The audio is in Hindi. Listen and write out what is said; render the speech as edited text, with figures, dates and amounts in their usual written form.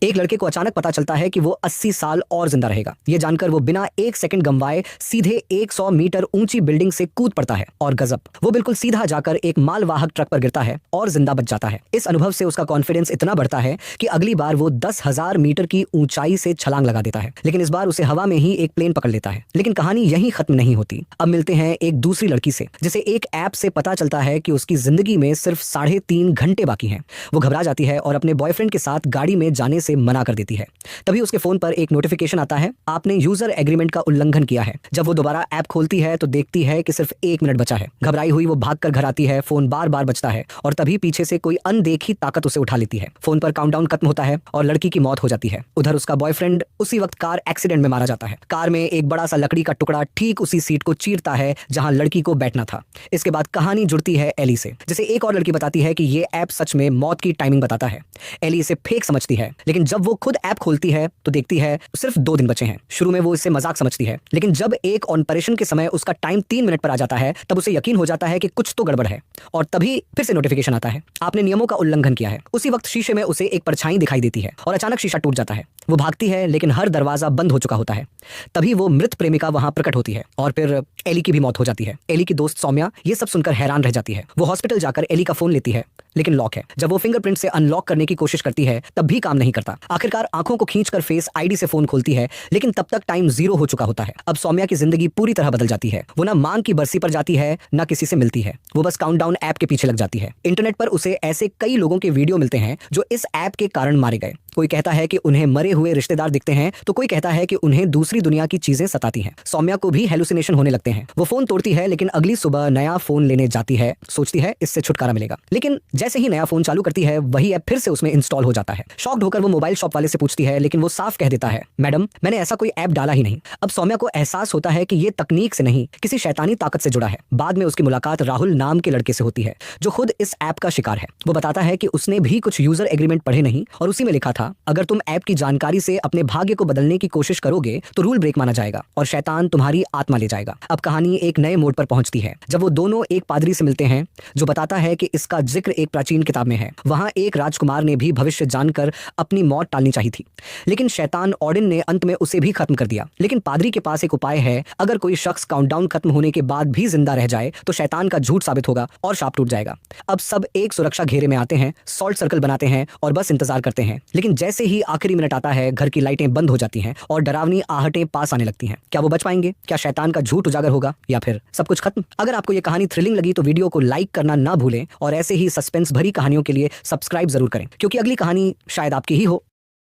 एक लड़के को अचानक पता चलता है कि वो 80 साल और जिंदा रहेगा। ये जानकर वो बिना एक सेकंड गंवाए सीधे 100 मीटर ऊंची बिल्डिंग से कूद पड़ता है और गजब, वो बिल्कुल सीधा जाकर एक मालवाहक ट्रक पर गिरता है और जिंदा बच जाता है। इस अनुभव से उसका कॉन्फिडेंस इतना बढ़ता है कि अगली बार वो 10,000 मीटर की ऊंचाई से छलांग लगा देता है, लेकिन इस बार उसे हवा में ही एक प्लेन पकड़ लेता है। लेकिन कहानी यहीं खत्म नहीं होती। अब मिलते हैं एक दूसरी लड़की से, जिसे एक ऐप से पता चलता है कि उसकी जिंदगी में सिर्फ 3.5 घंटे बाकी हैं। वो घबरा जाती है और अपने बॉयफ्रेंड के साथ गाड़ी में जाने से मना कर देती है। तभी उसके फोन पर एक नोटिफिकेशन आता है, आपने यूजर एग्रीमेंट का उल्लंघन किया है। जब वो दोबारा ऐप खोलती है तो देखती है कि सिर्फ 1 मिनट बचा है। घबराई हुई वो भागकर घर आती है, फोन बार बार बजता है और तभी पीछे से कोई अनदेखी ताकत उसे उठा लेती है। फोन पर काउंटडाउन खत्म होता है और लड़की की मौत हो जाती है। उधर उसका बॉयफ्रेंड उसी वक्त कार एक्सीडेंट में मारा जाता है। कार में एक बड़ा सा लकड़ी का टुकड़ा ठीक उसी सीट को चीरता है जहां लड़की को बैठना था। इसके बाद कहानी जुड़ती है एली से, जिसे एक और लड़की बताती है कि ये ऐप सच में मौत की टाइमिंग बताता है। एली इसे फेक समझती है, लेकिन जब वो खुद ऐप खोलती है तो देखती है सिर्फ 2 दिन बचे हैं। शुरू में वो इसे मजाक समझती है, लेकिन जब एक ऑपरेशन के समय उसका टाइम 3 मिनट पर आ जाता है तब उसे यकीन हो जाता है कि कुछ तो गड़बड़ है। और तभी फिर से नोटिफिकेशन आता है, आपने नियमों का उल्लंघन किया है। उसी वक्त शीशे में उसे एक परछाई दिखाई देती है और अचानक शीशा टूट जाता है। वो भागती है, लेकिन हर दरवाजा बंद हो चुका होता है। तभी वो मृत प्रेमिका वहां प्रकट होती है और फिर एली की भी मौत हो जाती है। एली की दोस्त सौम्या ये सब सुनकर हैरान रह जाती है। वो हॉस्पिटल जाकर एली का फोन लेती है, लेकिन लॉक है। जब वो फिंगरप्रिंट से अनलॉक करने की कोशिश करती है तब भी काम नहीं करता। आखिरकार आंखों को खींचकर फेस आईडी से फोन खोलती है, लेकिन तब तक टाइम 0 हो चुका होता है। अब सौम्या की जिंदगी पूरी तरह बदल जाती है। वो ना मांग की बरसी पर जाती है, ना किसी से मिलती है। वो बस काउंटडाउन ऐप के पीछे लग जाती है। इंटरनेट पर उसे ऐसे कई लोगों के वीडियो मिलते हैं जो इस ऐप के कारण मारे गए। कोई कहता है कि उन्हें मरे हुए रिश्तेदार दिखते हैं, तो कोई कहता है कि उन्हें दूसरी दुनिया की चीजें सताती हैं। सौम्या को भी हेलुसिनेशन होने लगते हैं। वो फोन तोड़ती है, लेकिन अगली सुबह नया फोन लेने जाती है, सोचती है इससे छुटकारा मिलेगा। लेकिन जैसे ही नया फोन चालू करती है, वही ऐप फिर से उसमें इंस्टॉल हो जाता है। शॉक्ड होकर वो मोबाइल शॉप वाले से पूछती है, लेकिन वो साफ कह देता है, मैडम मैंने ऐसा कोई ऐप डाला ही नहीं। अब सौम्या को एहसास होता है कि ये तकनीक से नहीं, किसी शैतानी ताकत से जुड़ा है। बाद में उसकी मुलाकात राहुल नाम के लड़के से होती है, जो खुद इस ऐप का शिकार है। वो बताता है कि उसने भी कुछ यूजर एग्रीमेंट पढ़े नहीं और उसी में लिखा था, अगर तुम ऐप की जानकारी से अपने भाग्य को बदलने की कोशिश करोगे तो रूल ब्रेक माना जाएगा और शैतान तुम्हारी आत्मा ले जाएगा। अब कहानी एक नए मोड़ पर पहुंचती है जब वो दोनों एक पादरी से मिलते हैं, जो बताता है कि इसका जिक्र एक प्राचीन किताब में है। वहां एक राजकुमार ने भी भविष्य जानकर अपनी मौत टालनी चाहिए थी, लेकिन शैतान ऑडिन ने अंत में उसे भी खत्म कर दिया। लेकिन पादरी के पास एक उपाय है, अगर कोई शख्स काउंटडाउन खत्म होने के बाद भी जिंदा रह जाए तो शैतान का झूठ साबित होगा और शाप टूट जाएगा। अब सब एक सुरक्षा घेरे में आते हैं, सॉल्ट सर्कल बनाते हैं और बस इंतजार करते हैं। लेकिन जैसे ही आखिरी मिनट आता है, घर की लाइटें बंद हो जाती हैं और डरावनी आहटें पास आने लगती हैं। क्या वो बच पाएंगे? क्या शैतान का झूठ उजागर होगा या फिर सब कुछ खत्म? अगर आपको ये कहानी थ्रिलिंग लगी तो वीडियो को लाइक करना ना भूलें और ऐसे ही सस्पेंस भरी कहानियों के लिए सब्सक्राइब जरूर करें, क्योंकि अगली कहानी शायद आपकी ही हो।